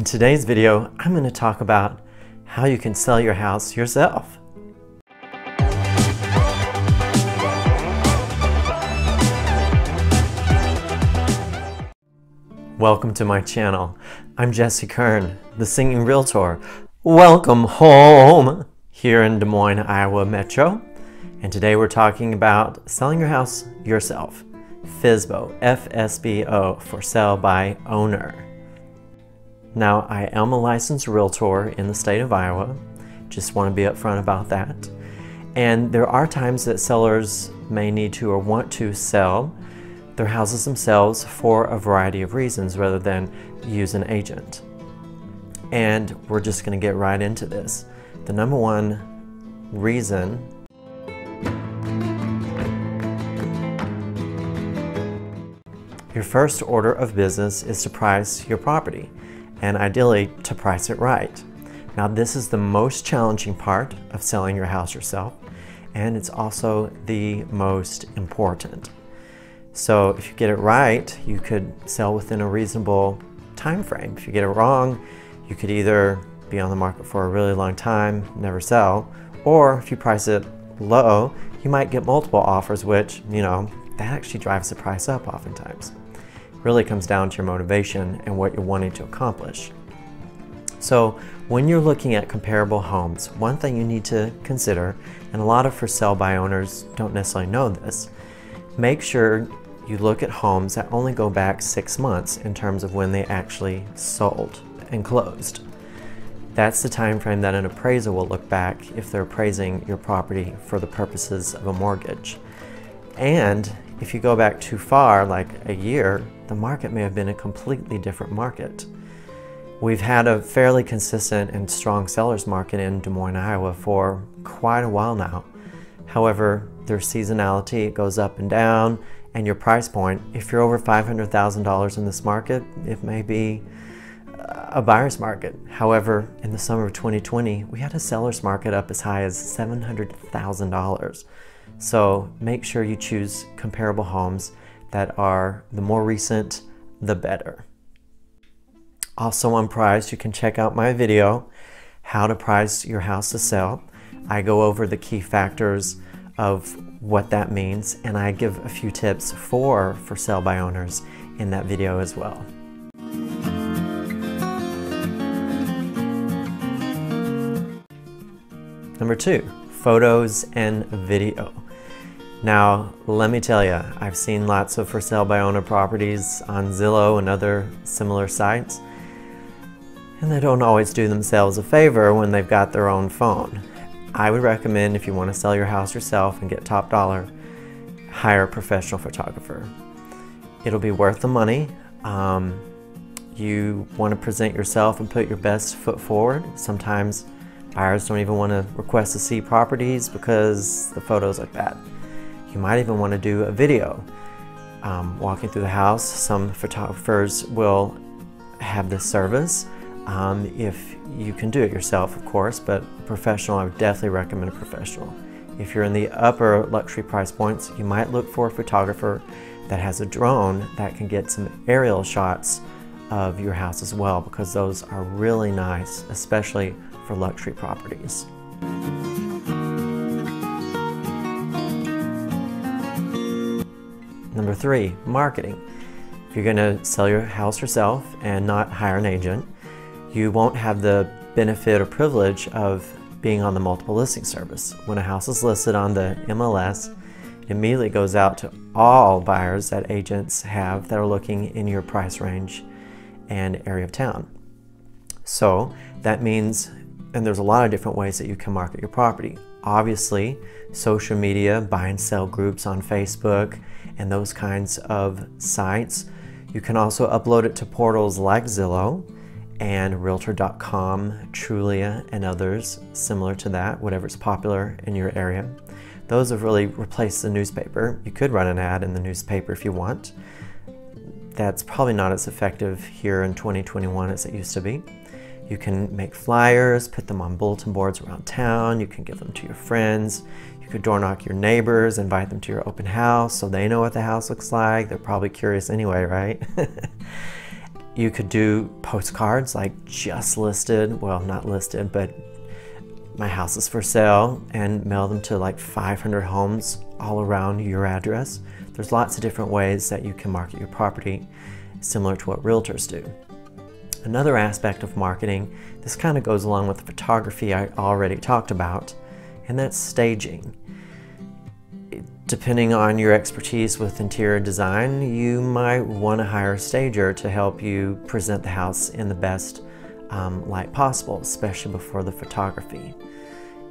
In today's video, I'm going to talk about how you can sell your house yourself. Welcome to my channel. I'm Kern, the singing realtor. Welcome home here in Des Moines, Iowa Metro. And today we're talking about selling your house yourself. FSBO, FSBO, for sale by owner. Now, I am a licensed realtor in the state of Iowa. Just want to be upfront about that. And there are times that sellers may need to or want to sell their houses themselves for a variety of reasons rather than use an agent. And we're just going to get right into this. The number one reason your first order of business is to price your property, and ideally to price it right. Now, this is the most challenging part of selling your house yourself, and it's also the most important. So if you get it right, you could sell within a reasonable time frame. If you get it wrong, you could either be on the market for a really long time, never sell, or if you price it low, you might get multiple offers, which, that actually drives the price up oftentimes. Really comes down to your motivation and what you're wanting to accomplish. So when you're looking at comparable homes, one thing you need to consider, and a lot of for sale by owners don't necessarily know this, make sure you look at homes that only go back 6 months in terms of when they actually sold and closed. That's the time frame that an appraiser will look back if they're appraising your property for the purposes of a mortgage. And if you go back too far, like a year, the market may have been a completely different market. We've had a fairly consistent and strong seller's market in Des Moines, Iowa for quite a while now. However, there's seasonality, it goes up and down, and your price point, if you're over $500,000 in this market, it may be a buyer's market. However, in the summer of 2020, we had a seller's market up as high as $700,000. So make sure you choose comparable homes that are the more recent, the better. Also on price, you can check out my video, How to Price Your House to Sell. I go over the key factors of what that means, and I give a few tips for sale by owners in that video as well. Number 2, photos and video. Now, let me tell you, I've seen lots of for sale by owner properties on Zillow and other similar sites, and they don't always do themselves a favor when they've got their own phone. I would recommend, if you want to sell your house yourself and get top dollar, hire a professional photographer. It'll be worth the money. You want to present yourself and put your best foot forward. Sometimes buyers don't even want to request to see properties because the photos look bad. You might even want to do a video walking through the house. Some photographers will have this service if you can do it yourself, of course, but professional, I would definitely recommend a professional. If you're in the upper luxury price points, you might look for a photographer that has a drone that can get some aerial shots of your house as well, because those are really nice, especially for luxury properties. Number 3, marketing. If you're going to sell your house yourself and not hire an agent, you won't have the benefit or privilege of being on the multiple listing service. When a house is listed on the MLS, it immediately goes out to all buyers that agents have that are looking in your price range and area of town. So that means, and there's a lot of different ways that you can market your property. Obviously, social media, buy and sell groups on Facebook, and those kinds of sites. You can also upload it to portals like Zillow and Realtor.com, Trulia, and others similar to that, whatever's popular in your area. Those have really replaced the newspaper. You could run an ad in the newspaper if you want. That's probably not as effective here in 2021 as it used to be. You can make flyers, put them on bulletin boards around town. You can give them to your friends. You could door knock your neighbors, invite them to your open house so they know what the house looks like. They're probably curious anyway, right? You could do postcards like just listed, well, not listed, but my house is for sale, and mail them to like 500 homes all around your address. There's lots of different ways that you can market your property, similar to what realtors do. Another aspect of marketing, this kind of goes along with the photography I already talked about, and that's staging. Depending on your expertise with interior design, you might want to hire a stager to help you present the house in the best light possible, especially before the photography.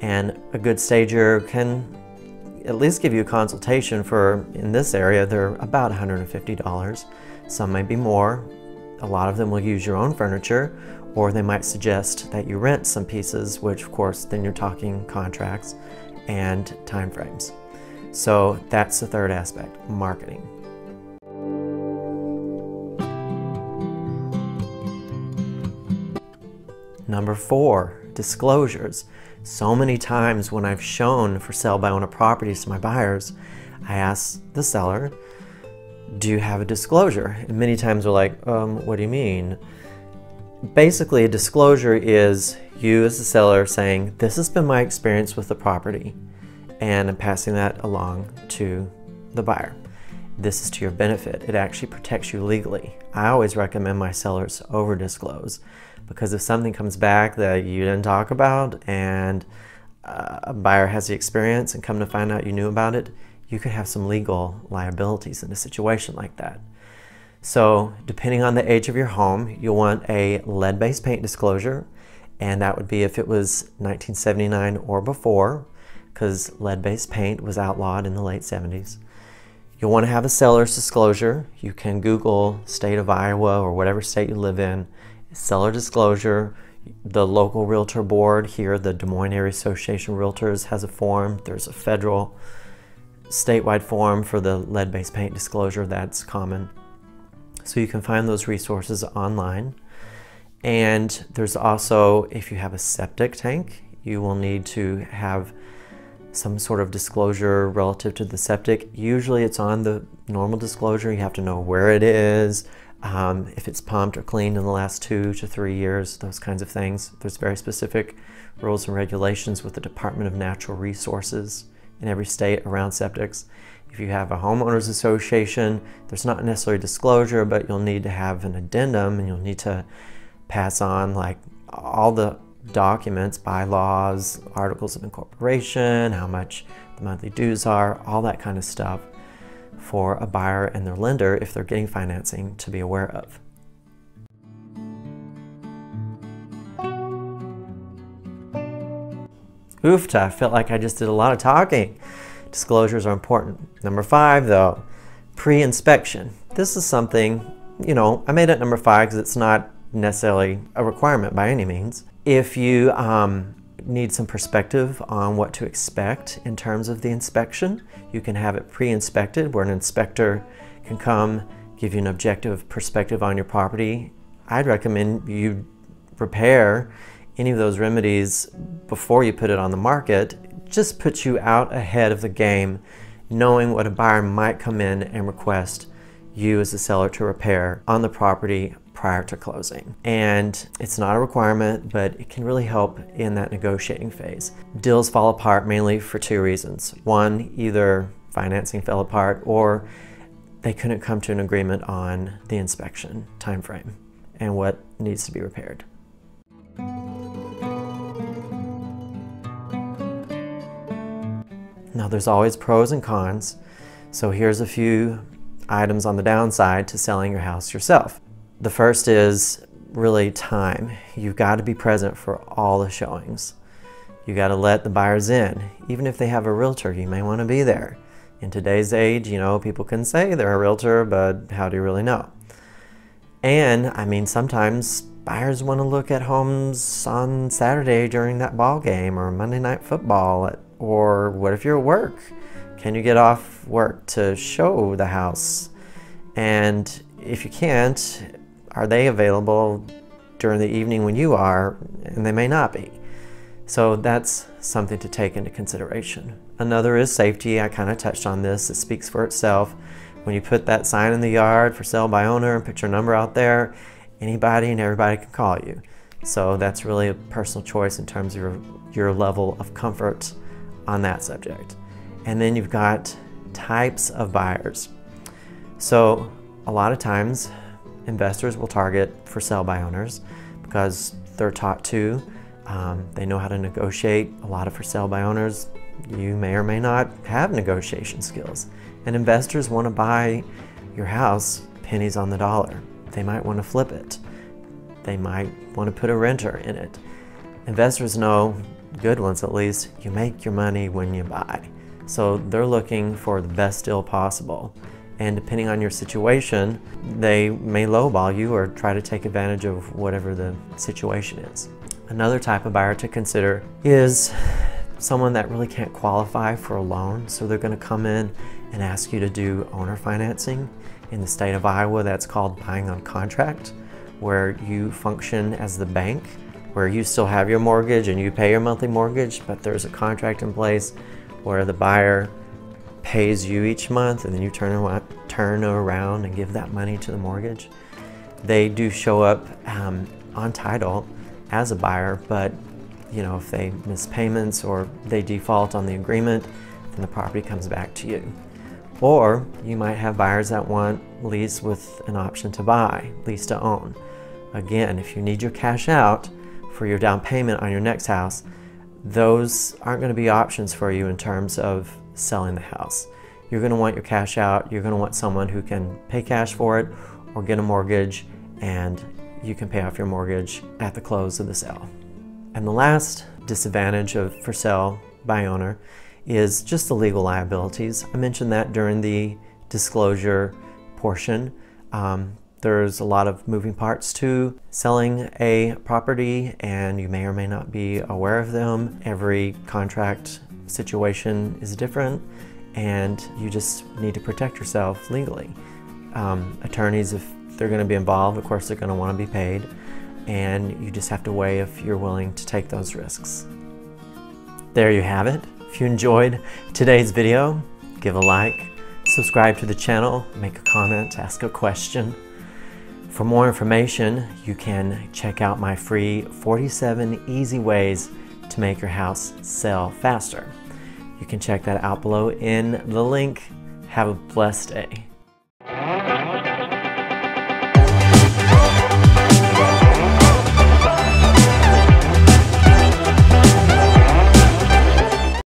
And a good stager can at least give you a consultation for, in this area, they're about $150. Some may be more. A lot of them will use your own furniture, or they might suggest that you rent some pieces, which of course then you're talking contracts and time frames. So that's the third aspect, marketing. Number 4, disclosures. So many times when I've shown for sale by owner properties to my buyers, I ask the seller, do you have a disclosure? And many times they're like, what do you mean? Basically, a disclosure is you as the seller saying, this has been my experience with the property, and I'm passing that along to the buyer. This is to your benefit. It actually protects you legally. I always recommend my sellers over disclose, because if something comes back that you didn't talk about and a buyer has the experience and come to find out you knew about it, you could have some legal liabilities in a situation like that. So depending on the age of your home, you'll want a lead-based paint disclosure, and that would be if it was 1979 or before, because lead-based paint was outlawed in the late 70s. You'll want to have a seller's disclosure. You can Google state of Iowa or whatever state you live in, seller disclosure. The local realtor board here, the Des Moines Area Association of Realtors, has a form. There's a federal statewide form for the lead-based paint disclosure that's common. So you can find those resources online. And there's also, if you have a septic tank, you will need to have some sort of disclosure relative to the septic. Usually it's on the normal disclosure. You have to know where it is, if it's pumped or cleaned in the last 2 to 3 years, those kinds of things. There's very specific rules and regulations with the Department of Natural Resources in every state around septics. If you have a homeowners association, there's not necessarily disclosure, but you'll need to have an addendum, and you'll need to pass on like all the documents, bylaws, articles of incorporation, how much the monthly dues are, all that kind of stuff for a buyer and their lender, if they're getting financing, to be aware of. Oofta, I felt like I just did a lot of talking. Disclosures are important. Number 5 though, pre-inspection. This is something, you know, I made it number 5 because it's not necessarily a requirement by any means. If you need some perspective on what to expect in terms of the inspection, you can have it pre-inspected, where an inspector can come give you an objective perspective on your property. I'd recommend you prepare any of those remedies before you put it on the market. Just puts you out ahead of the game, knowing what a buyer might come in and request you as a seller to repair on the property prior to closing. And it's not a requirement, but it can really help in that negotiating phase. Deals fall apart mainly for 2 reasons. One, either financing fell apart, or they couldn't come to an agreement on the inspection time frame and what needs to be repaired. Now there's always pros and cons, so here's a few items on the downside to selling your house yourself. The first is really time. You've got to be present for all the showings. You got to let the buyers in. Even if they have a realtor, you may want to be there. In today's age, you know, people can say they're a realtor, but how do you really know? And I mean, sometimes buyers want to look at homes on Saturday during that ball game, or Monday Night Football, or what if you're at work? Can you get off work to show the house? And if you can't, are they available during the evening when you are? And they may not be. So that's something to take into consideration. Another is safety. I kind of touched on this. It speaks for itself. When you put that sign in the yard for sale by owner and put your number out there, anybody and everybody can call you. So that's really a personal choice in terms of your level of comfort on that subject. And then you've got types of buyers. So a lot of times investors will target for sale by owners because they're taught to. They know how to negotiate. A lot of for sale by owners, you may or may not have negotiation skills. And investors want to buy your house pennies on the dollar. They might want to flip it. They might want to put a renter in it. Investors know, good ones at least, you make your money when you buy. So they're looking for the best deal possible. And depending on your situation, they may lowball you or try to take advantage of whatever the situation is. Another type of buyer to consider is someone that really can't qualify for a loan. So they're going to come in and ask you to do owner financing. In the state of Iowa, that's called buying on contract, where you function as the bank, where you still have your mortgage and you pay your monthly mortgage, but there's a contract in place where the buyer pays you each month and then you turn around and give that money to the mortgage. They do show up on title as a buyer, but if they miss payments or they default on the agreement, then the property comes back to you. Or you might have buyers that want lease with an option to buy, lease to own. Again, if you need your cash out for your down payment on your next house, those aren't going to be options for you in terms of selling the house. You're going to want your cash out. You're going to want someone who can pay cash for it or get a mortgage, and you can pay off your mortgage at the close of the sale. And the last disadvantage of for sale by owner is just the legal liabilities. I mentioned that during the disclosure portion. There's a lot of moving parts to selling a property, and you may or may not be aware of them. Every contract situation is different, and you just need to protect yourself legally. Attorneys, if they're going to be involved, of course they're going to want to be paid, and you just have to weigh if you're willing to take those risks. There you have it. If you enjoyed today's video, give a like, subscribe to the channel, make a comment, ask a question. For more information, you can check out my free 47 easy ways to make your house sell faster. You can check that out below in the link. Have a blessed day.